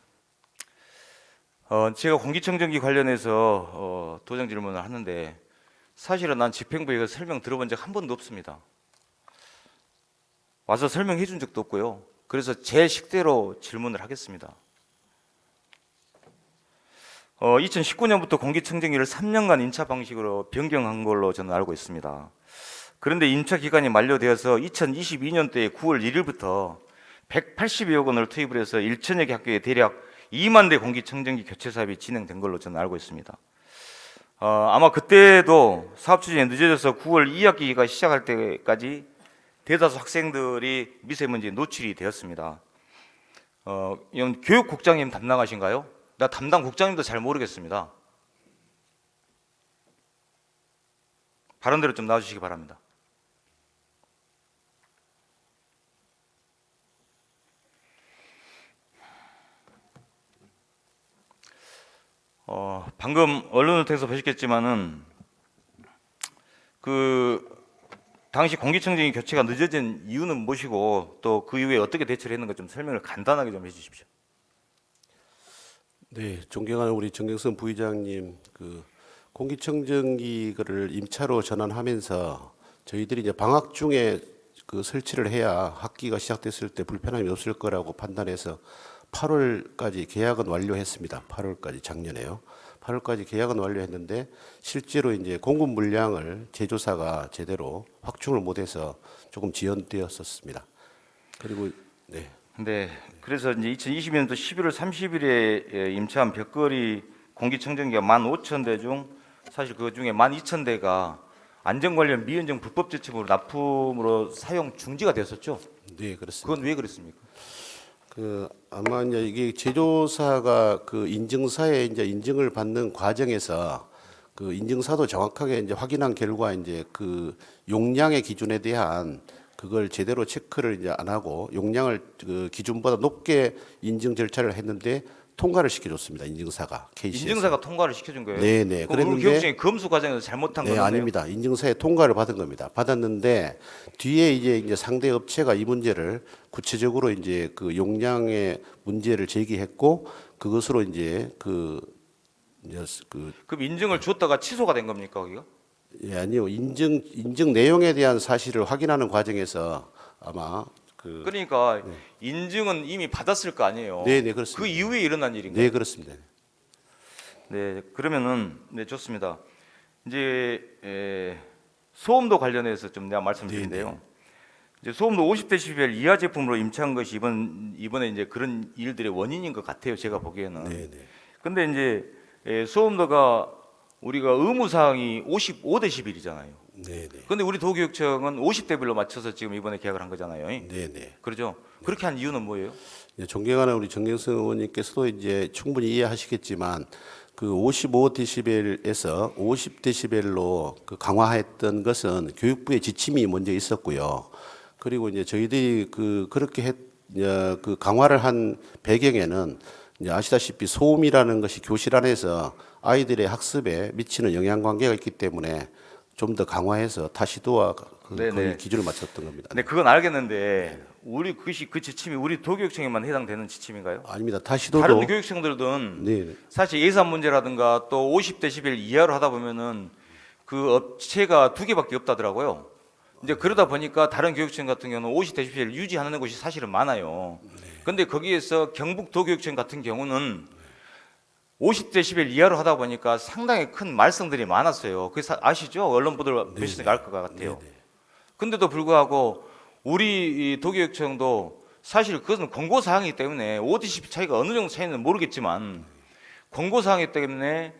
제가 공기청정기 관련해서 도정 질문을 하는데 사실은 난 집행부에 설명 들어본 적 한 번도 없습니다. 와서 설명해 준 적도 없고요. 그래서 제 식대로 질문을 하겠습니다. 2019년부터 공기청정기를 3년간 임차 방식으로 변경한 걸로 저는 알고 있습니다. 그런데 임차 기간이 만료되어서 2022년도에 9월 1일부터 180여억 원을 투입을 해서 1천여 개 학교에 대략 2만 대 공기청정기 교체 사업이 진행된 걸로 저는 알고 있습니다. 아마 그때도 사업 추진이 늦어져서 9월 2학기가 시작할 때까지 대다수 학생들이 미세먼지에 노출이 되었습니다. 이건 교육국장님 담당하신가요? 나 담당 국장님도 잘 모르겠습니다. 발언대로 좀 나와주시기 바랍니다. 방금 언론을 통해서 보셨겠지만은 그 당시 공기청정기 교체가 늦어진 이유는 무엇이고 또 그 이후에 어떻게 대처를 했는가 좀 설명을 간단하게 좀 해주십시오. 네, 존경하는 우리 정경선 부의장님, 그 공기청정기를 임차로 전환하면서 저희들이 이제 방학 중에 그 설치를 해야 학기가 시작됐을 때 불편함이 없을 거라고 판단해서 8월까지 계약은 완료했습니다. 8월까지 작년에요. 8월까지 계약은 완료했는데 실제로 이제 공급 물량을 제조사가 제대로 확충을 못해서 조금 지연되었었습니다. 그리고 네. 네, 그래서 이제 2020년도 11월 30일에 임차한 벽걸이 공기청정기가 15,000대 중 사실 그 중에 12,000대가 안전 관련 미인정 불법 제품으로 납품으로 사용 중지가 됐었죠. 네, 그렇습니다. 그건 왜 그랬습니까? 그 아마 이제 이게 제조사가 그 인증사에 이제 인증을 받는 과정에서 그 인증사도 정확하게 이제 확인한 결과 이제 그 용량의 기준에 대한 그걸 제대로 체크를 이제 안 하고 용량을 그 기준보다 높게 인증 절차를 했는데 통과를 시켜줬습니다. 인증사가 KC에서. 인증사가 통과를 시켜준 거예요. 네네. 그럼 우리 교육청이 검수 과정에서 잘못한 네, 건데요? 아닙니다. 인증사에 통과를 받은 겁니다. 받았는데 뒤에 이제 상대 업체가 이 문제를 구체적으로 이제 그 용량의 문제를 제기했고 그것으로 이제 그 그럼 인증을 줬다가 취소가 된 겁니까 거기가? 예, 아니요. 인증 내용에 대한 사실을 확인하는 과정에서 아마 그러니까 인증은 이미 받았을 거 아니에요. 네, 그렇습니다. 그 이후에 일어난 일인가요? 네, 그렇습니다. 네, 그러면은 네 좋습니다. 이제 소음도 관련해서 좀 내가 말씀드린데요. 이제 소음도 50데시벨 이하 제품으로 임차한 것이 이번에 이제 그런 일들의 원인인 것 같아요. 제가 보기에는. 네. 근데 이제 소음도가 우리가 의무 사항이 55데시벨이잖아요. 네. 근데 우리 도교육청은 50데벨로 맞춰서 지금 이번에 계약을 한 거잖아요. 네. 그렇죠? 그렇게 한 이유는 뭐예요? 존경하는 우리 정경선 의원님께서도 이제 충분히 이해하시겠지만 그 55데시벨에서 50데시벨로 그 강화했던 것은 교육부의 지침이 먼저 있었고요. 그리고 이제 저희들이 그렇게 그 강화를 한 배경에는 이제 아시다시피 소음이라는 것이 교실 안에서 아이들의 학습에 미치는 영향 관계가 있기 때문에 좀 더 강화해서 타시도와 거의 기준을 맞췄던 겁니다. 네, 그건 알겠는데 우리 그 지침이 우리 도교육청에만 해당되는 지침인가요? 아닙니다. 타시도도 다른 교육청들은 네. 사실 예산 문제라든가 또 50데시벨 이하로 하다 보면은 그 업체가 2개밖에 없다더라고요. 이제 그러다 보니까 다른 교육청 같은 경우는 50데시벨 유지하는 곳이 사실은 많아요. 근데 거기에서 경북 도교육청 같은 경우는 50데시벨 이하로 하다 보니까 상당히 큰 말썽들이 많았어요. 그래서 아시죠? 언론 보도를 보시니까 알 것 같아요. 근데도 불구하고 우리 이 도교육청도 사실 그것은 권고 사항이기 때문에 5데시벨 차이가 어느 정도 차이는 모르겠지만 권고 사항이기 때문에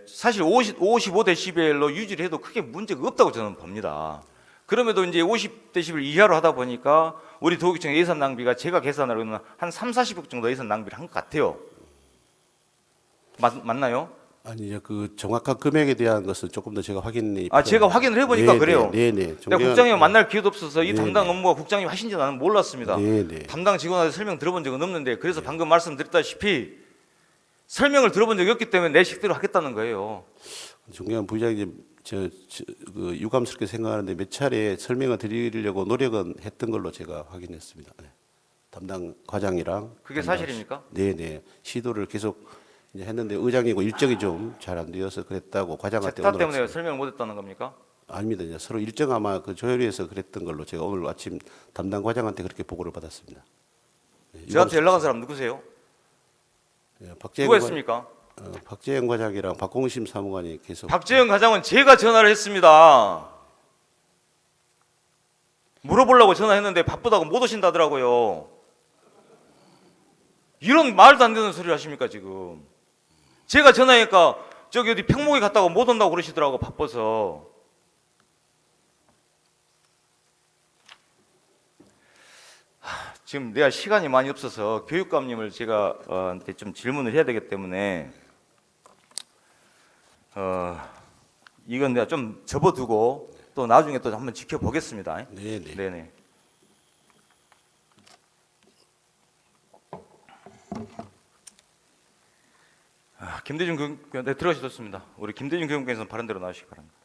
사실 55데시벨로 유지를 해도 크게 문제가 없다고 저는 봅니다. 그럼에도 이제 50데시벨 이하로 하다 보니까 우리 도교육청 예산 낭비가 제가 계산하로는 한 3, 40억 정도 예산 낭비를 한 것 같아요. 맞나요? 아니 그 정확한 금액에 대한 것은 조금 더 제가 확인이 제가 확인을 해보니까 그래요. 네. 내가 국장님 만날 기회도 없어서 이 네, 담당 업무가 국장님 하신지 나는 몰랐습니다. 네. 담당 직원한테 설명 들어본 적은 없는데 그래서 방금 말씀드렸다시피 설명을 들어본 적이 없기 때문에 내 식대로 하겠다는 거예요. 존경한 부의장님, 그 유감스럽게 생각하는데 몇 차례 설명을 드리려고 노력은 했던 걸로 제가 확인했습니다. 네. 담당 과장이랑 그게 사실입니까? 네. 시도를 계속 이제 했는데 의장이고 일정이 좀 잘 안 되어서 그랬다고 과장한테 세타 때문에 설명을 못했다는 겁니까? 아닙니다. 이제 서로 일정 아마 그 조율위에서 그랬던 걸로 제가 오늘 아침 담당 과장한테 그렇게 보고를 받았습니다. 저한테 연락한 사람 누구세요? 예, 박재영 누가 했습니까? 박재영 과장이랑 박공심 사무관이 계속 박재영 과장은 제가 전화를 했습니다. 물어보려고 전화했는데 바쁘다고 못 오신다더라고요. 이런 말도 안 되는 소리를 하십니까 지금? 제가 전화하니까 저기 어디 평목에 갔다고 못 온다고 그러시더라고 바빠서. 지금 내가 시간이 많이 없어서 교육감님을 제가 한테 좀 질문을 해야 되기 때문에 이건 내가 좀 접어두고 또 나중에 또 한번 지켜보겠습니다. 네네. 네네. 김대중 교육감, 네, 들어가셨습니다. 우리 김대중 교육감께서 바른대로 나오시기 바랍니다.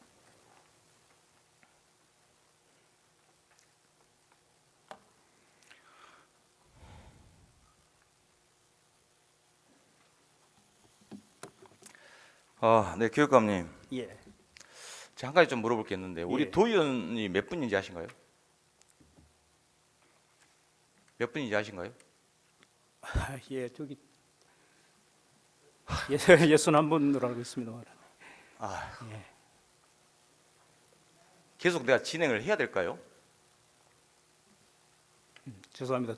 네, 교육감님. 예. 제가 한 가지 좀 물어볼 게 있는데 우리 예. 도의원이 몇 분인지 아신가요? 몇 분인지 아신가요? 예, 저기 61분으로 알고 있습니다. 계속 내가 진행을 해야 될까요? 죄송합니다.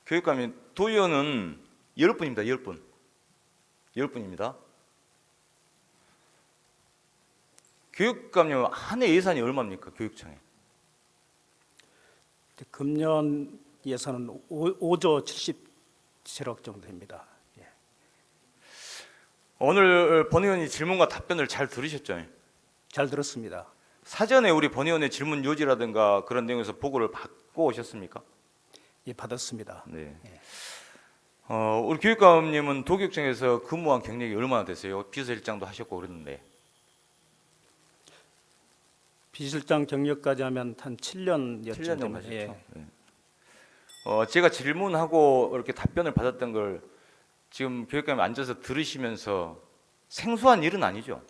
교육감님, 도의원은 10분입니다. 10분. 10분입니다. 교육감님 한 해 예산이 얼마입니까? 교육청에. 금년 예산은 5조 77억 정도 됩니다. 예. 오늘 본 의원이 질문과 답변을 잘 들으셨죠? 잘 들었습니다. 사전에 우리 본 의원의 질문 요지라든가 그런 내용에서 보고를 받고 오셨습니까? 예, 받았습니다. 네. 우리 교육감님은 도교육청에서 근무한 경력이 얼마나 되세요? 비서실장도 하셨고 그랬는데. 비실장 경력까지 하면 한 7년이었죠. 7년 정도 하셨죠. 예. 네. 제가 질문하고 이렇게 답변을 받았던 걸 지금 교육감이 앉아서 들으시면서 생소한 일은 아니죠?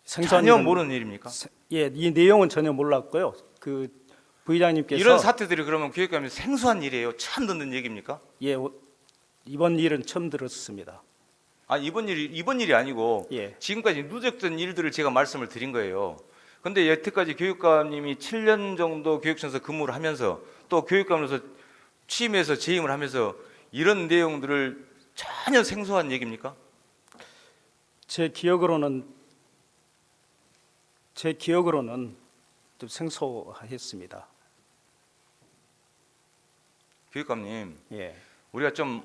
생소한 전혀 일은- 모르는 일입니까? 예, 이 내용은 전혀 몰랐고요. 그 부의장님께서 이런 사태들이 그러면 교육감이 생소한 일이에요? 처음 듣는 얘기입니까? 예, 이번 일은 처음 들었습니다. 아니 이번 일이 아니고 예. 지금까지 누적된 일들을 제가 말씀을 드린 거예요. 근데 여태까지 교육감님이 7년 정도 교육청에서 근무를 하면서 또 교육감으로서 취임해서 재임을 하면서 이런 내용들을 전혀 생소한 얘기입니까? 제 기억으로는 좀 생소했습니다. 교육감님, 예. 우리가 좀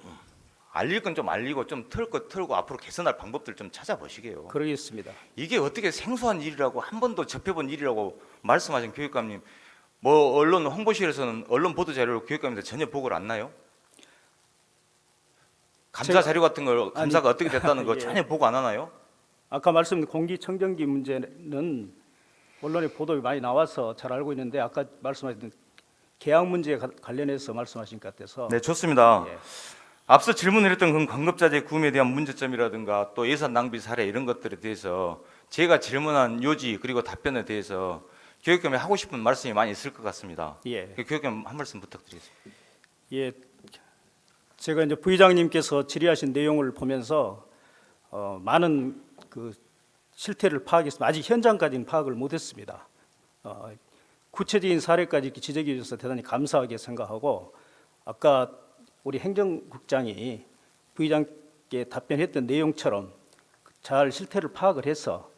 알릴 건 좀 알리고 좀 틀 거 틀고 앞으로 개선할 방법들 좀 찾아보시게요. 그러겠습니다. 이게 어떻게 생소한 일이라고 한 번도 접해본 일이라고 말씀하신 교육감님, 뭐 언론 홍보실에서는 언론 보도 자료를 교육감님한테 전혀 보고를 안 나요? 감사 제가- 자료 같은 걸 감사가 어떻게 됐다는 거 예. 전혀 보고 안 하나요? 아까 말씀드린 공기청정기 문제는 언론에 보도가 많이 나와서 잘 알고 있는데 아까 말씀하신 계약 문제에 관련해서 말씀하신 것 같아서 네, 좋습니다. 예. 앞서 질문을 했던 그 광급자재 구매에 대한 문제점이라든가 또 예산 낭비 사례 이런 것들에 대해서 제가 질문한 요지 그리고 답변에 대해서 교육감이 하고 싶은 말씀이 많이 있을 것 같습니다. 예. 교육감 한 말씀 부탁드리겠습니다. 예. 제가 이제 부의장님께서 질의하신 내용을 보면서 많은 그 실태를 파악했습니다. 아직 현장까지는 파악을 못했습니다. 구체적인 사례까지 이렇게 지적해 주셔서 대단히 감사하게 생각하고 아까 우리 행정국장이 부의장께 답변했던 내용처럼 잘 실태를 파악을 해서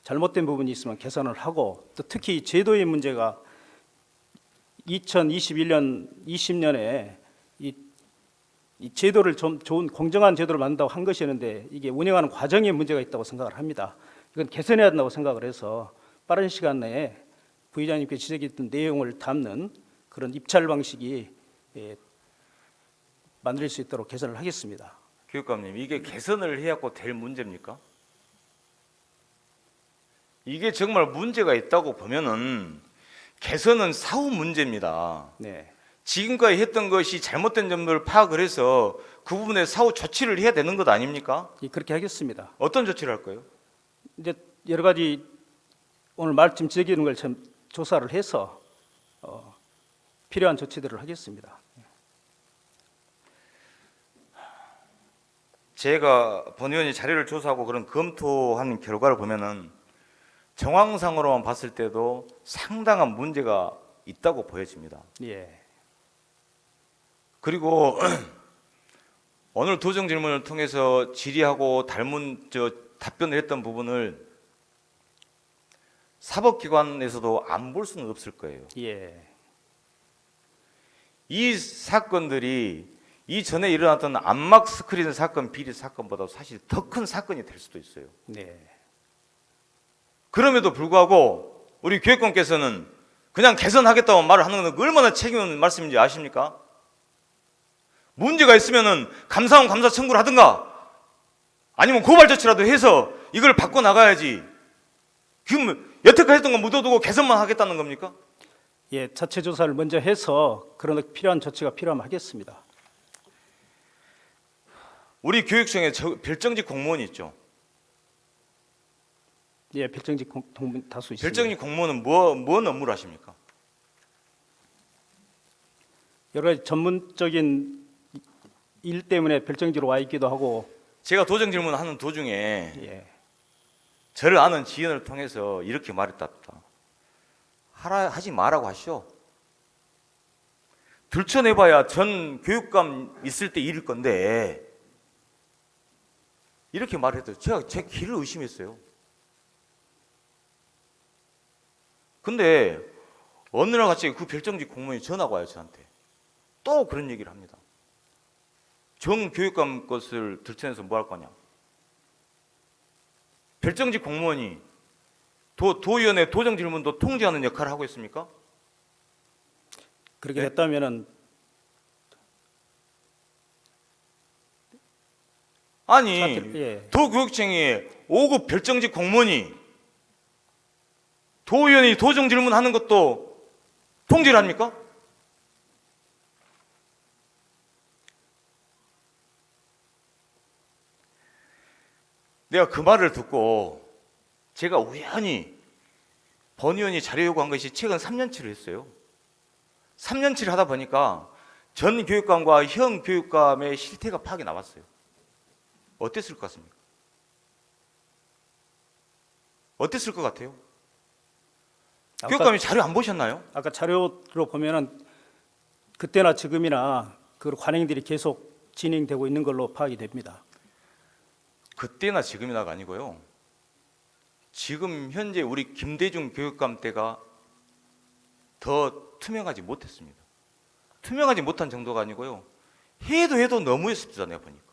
잘못된 부분이 있으면 개선을 하고 또 특히 제도의 문제가 2021년 20년에 이 제도를 좀 좋은 공정한 제도를 만든다고 한 것이었는데 이게 운영하는 과정에 문제가 있다고 생각을 합니다. 이건 개선해야 된다고 생각을 해서 빠른 시간 내에 부의장님께 지적했던 내용을 담는 그런 입찰 방식이 만들 수 있도록 개선을 하겠습니다. 교육감님, 이게 개선을 해야고 될 문제입니까? 이게 정말 문제가 있다고 보면은 개선은 사후 문제입니다. 네. 지금까지 했던 것이 잘못된 점들을 파악을 해서 그 부분에 사후 조치를 해야 되는 것 아닙니까? 그렇게 하겠습니다. 어떤 조치를 할까요? 이제 여러 가지 오늘 말씀 지적하는 걸 좀 조사를 해서 필요한 조치들을 하겠습니다. 제가 본 의원이 자료를 조사하고 그런 검토한 결과를 보면은 정황상으로만 봤을 때도 상당한 문제가 있다고 보여집니다. 예. 그리고 오늘 도정 질문을 통해서 질의하고 답변을 했던 부분을 사법기관에서도 안 볼 수는 없을 거예요. 예. 이 사건들이 이전에 일어났던 안막 스크린 사건, 비리 사건보다 사실 더 큰 사건이 될 수도 있어요. 네. 그럼에도 불구하고 우리 교육권께서는 그냥 개선하겠다고 말을 하는 건 얼마나 책임 있는 말씀인지 아십니까? 문제가 있으면은 감사원 감사 청구를 하든가 아니면 고발 조치라도 해서 이걸 바꿔 나가야지. 그럼 여태까지 했던 거 묻어두고 개선만 하겠다는 겁니까? 예, 자체 조사를 먼저 해서 그런 필요한 조치가 필요하면 하겠습니다. 우리 교육청에 별정직 공무원이 있죠. 예, 별정직 동문 다수 있습니다. 별정직 공무원은 뭔 업무를 하십니까? 여러 가지 전문적인 일 때문에 별정직으로 와 있기도 하고. 제가 도정 질문하는 도중에 예. 저를 아는 지인을 통해서 이렇게 말했답니다. 하지 말라고 하시오. 들춰내봐야 전 교육감 있을 때 일일 건데 이렇게 말했더니 제가 제 귀를 의심했어요. 근데 어느 날 갑자기 그 별정직 공무원이 전화가 와요, 저한테. 또 그런 얘기를 합니다. 정 교육감 것을 들춰내서 뭐 할 거냐. 별정직 공무원이 도의원의 도정 질문도 통제하는 역할을 하고 있습니까? 그렇게 네? 됐다면은 아니, 예. 도교육청이 5급 별정직 공무원이 도의원이 도정 질문하는 것도 통제를 합니까? 내가 그 말을 듣고 제가 우연히 본 의원이 자료 요구한 것이 최근 3년치를 했어요. 3년치를 하다 보니까 전 교육감과 현 교육감의 실태가 파악이 나왔어요. 어땠을 것 같습니까? 어땠을 것 같아요? 교육감이 자료 안 보셨나요? 아까 자료로 보면은 그때나 지금이나 그 관행들이 계속 진행되고 있는 걸로 파악이 됩니다. 그때나 지금이나가 아니고요. 지금 현재 우리 김대중 교육감 때가 더 투명하지 못했습니다. 투명하지 못한 정도가 아니고요. 해도 너무했습니다, 내가 보니까.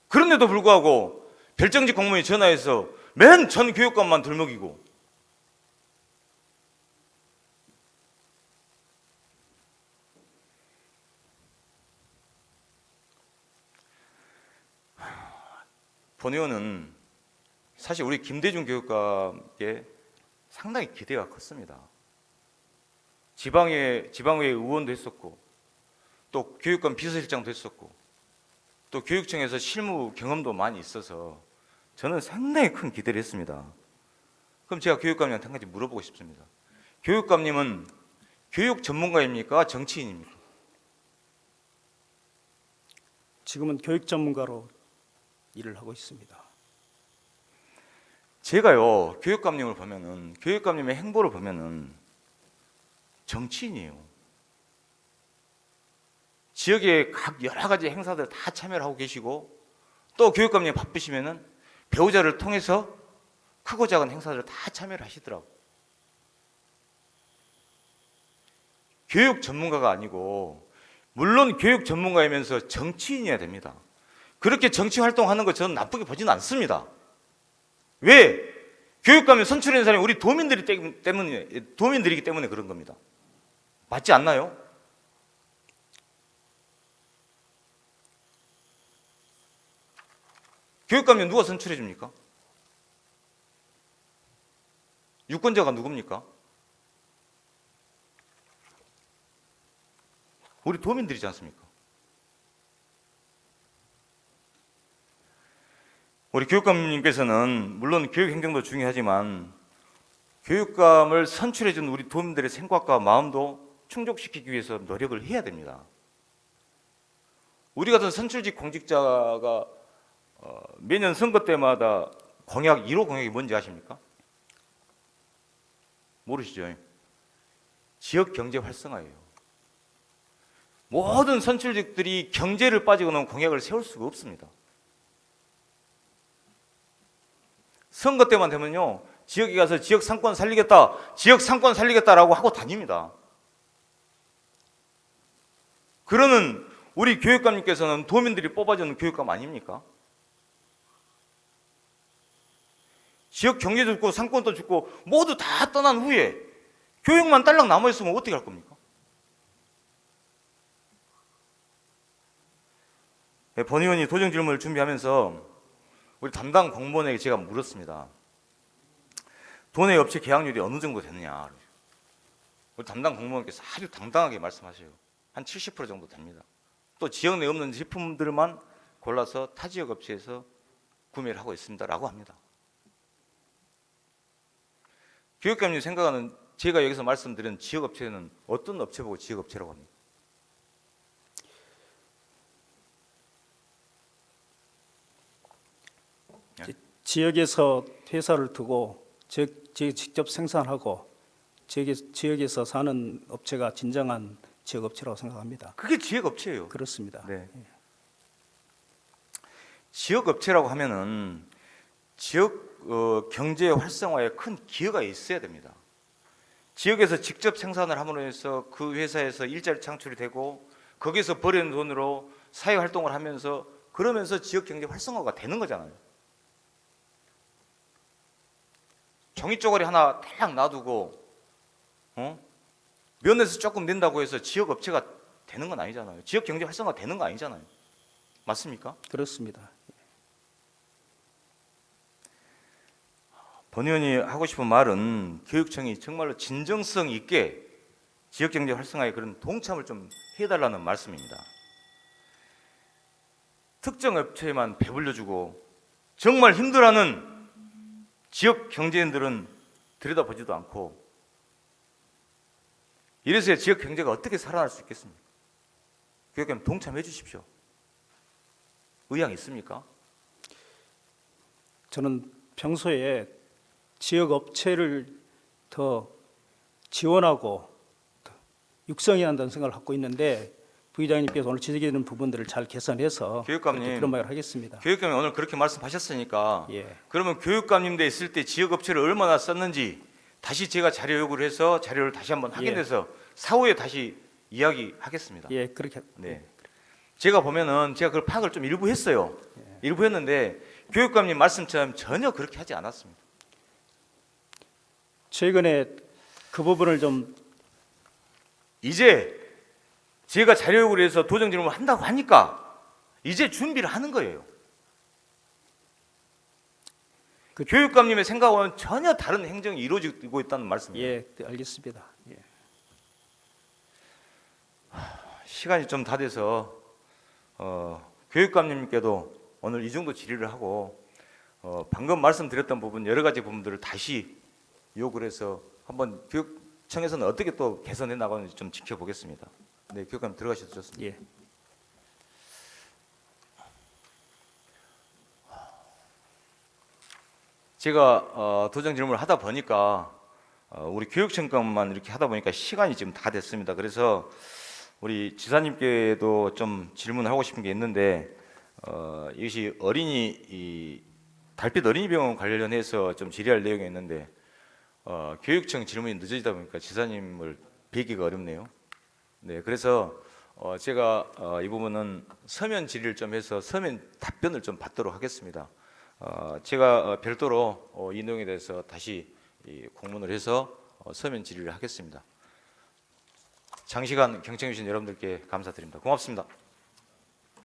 그런데도 불구하고 별정직 공무원이 전화해서 맨 전 교육감만 들먹이고 본 의원은 사실 우리 김대중 교육감께 상당히 기대가 컸습니다. 지방의 의원도 했었고 또 교육감 비서실장도 했었고 또 교육청에서 실무 경험도 많이 있어서 저는 상당히 큰 기대를 했습니다. 그럼 제가 교육감님한테 한 가지 물어보고 싶습니다. 교육감님은 교육 전문가입니까? 정치인입니까? 지금은 교육 전문가로 일을 하고 있습니다. 제가요 교육감님을 보면은 교육감님의 행보를 보면은 정치인이에요. 지역의 각 여러 가지 행사들 다 참여를 하고 계시고 또 교육감님 바쁘시면은 배우자를 통해서 크고 작은 행사들 다 참여를 하시더라고. 교육 전문가가 아니고 물론 교육 전문가이면서 정치인이어야 됩니다. 그렇게 정치 활동하는 거 저는 나쁘게 보지는 않습니다. 왜? 교육감이 선출된 사람이 우리 도민들이기 때문에 그런 겁니다. 맞지 않나요? 교육감님 누가 선출해 줍니까? 유권자가 누굽니까? 우리 도민들이지 않습니까? 우리 교육감님께서는 물론 교육 행정도 중요하지만 교육감을 선출해 준 우리 도민들의 생각과 마음도 충족시키기 위해서 노력을 해야 됩니다. 우리 같은 선출직 공직자가 매년 선거 때마다 공약 1호 공약이 뭔지 아십니까? 모르시죠? 지역 경제 활성화예요. 모든 선출직들이 경제를 빠지고는 공약을 세울 수가 없습니다. 선거 때만 되면요, 지역에 가서 지역 상권 살리겠다, 지역 상권 살리겠다라고 하고 다닙니다. 그러는 우리 교육감님께서는 도민들이 뽑아주는 교육감 아닙니까? 지역 경제도 죽고 상권도 죽고 모두 다 떠난 후에 교육만 딸랑 남아있으면 어떻게 할 겁니까? 본 의원이 도정 질문을 준비하면서 우리 담당 공무원에게 제가 물었습니다. 도내 업체 계약률이 어느 정도 되느냐. 우리 담당 공무원께서 아주 당당하게 말씀하셔요. 한 70% 정도 됩니다. 또 지역 내에 없는 제품들만 골라서 타 지역 업체에서 구매를 하고 있습니다라고 합니다. 교육감님 생각하는 제가 여기서 말씀드린 지역 업체는 어떤 업체 보고 지역 업체라고 합니까? 지역에서 회사를 두고 직접 생산하고 지역에서 사는 업체가 진정한 지역 업체라고 생각합니다. 그게 지역 업체예요. 그렇습니다. 네. 지역 업체라고 하면은 지역 경제 활성화에 큰 기여가 있어야 됩니다. 지역에서 직접 생산을 함으로 해서 그 회사에서 일자리 창출이 되고 거기서 벌이는 돈으로 사회 활동을 하면서 그러면서 지역 경제 활성화가 되는 거잖아요. 종이 쪼가리 하나 딱 놔두고 면에서 조금 낸다고 해서 지역 업체가 되는 건 아니잖아요. 지역 경제 활성화 되는 거 아니잖아요. 맞습니까? 그렇습니다. 본 의원이 하고 싶은 말은 교육청이 정말로 진정성 있게 지역 경제 활성화에 그런 동참을 좀 해달라는 말씀입니다. 특정 업체에만 배불려주고 정말 힘들어하는 지역 경제인들은 들여다보지도 않고 이래서 지역 경제가 어떻게 살아날 수 있겠습니까? 교육감 동참해 주십시오. 의향 있습니까? 저는 평소에 지역 업체를 더 지원하고 더 육성해야 한다는 생각을 갖고 있는데 부의장님께서 오늘 지적해주는 부분들을 잘 개선해서 교육감님. 그렇게 그런 말을 하겠습니다. 교육감이 오늘 그렇게 말씀하셨으니까 예. 그러면 교육감님대 있을 때 지역 업체를 얼마나 썼는지 다시 제가 자료 요구를 해서 자료를 다시 한번 확인해서 사후에 다시 이야기하겠습니다. 예, 그렇게. 네. 제가 보면은 제가 그걸 파악을 좀 일부 했어요. 일부 했는데 교육감님 말씀처럼 전혀 그렇게 하지 않았습니다. 최근에 그 부분을 좀 이제 제가 자료 요구를 해서 도정 질문을 한다고 하니까 이제 준비를 하는 거예요. 그 교육감님의 생각과는 전혀 다른 행정이 이루어지고 있다는 말씀이에요. 예, 네, 알겠습니다. 예. 시간이 좀 다 돼서 교육감님께도 오늘 이 정도 질의를 하고 방금 말씀드렸던 부분 여러 가지 부분들을 다시 요구를 해서 한번 교육청에서는 어떻게 또 개선해 나가는지 좀 지켜보겠습니다. 네, 교육감 들어가셔도 좋습니다. 예. 제가 도정 질문을 하다 보니까 우리 교육청감만 이렇게 하다 보니까 시간이 지금 다 됐습니다. 그래서 우리 지사님께도 좀 질문을 하고 싶은 게 있는데 이것이 이 달빛 어린이병원 관련해서 좀 질의할 내용이 있는데 교육청 질문이 늦어지다 보니까 지사님을 뵈기가 어렵네요. 네, 그래서 제가 이 부분은 서면 질의를 좀 해서 서면 답변을 좀 받도록 하겠습니다. 제가 별도로 이 내용에 대해서 다시 공문을 해서 서면 질의를 하겠습니다. 장시간 경청해 주신 여러분들께 감사드립니다. 고맙습니다.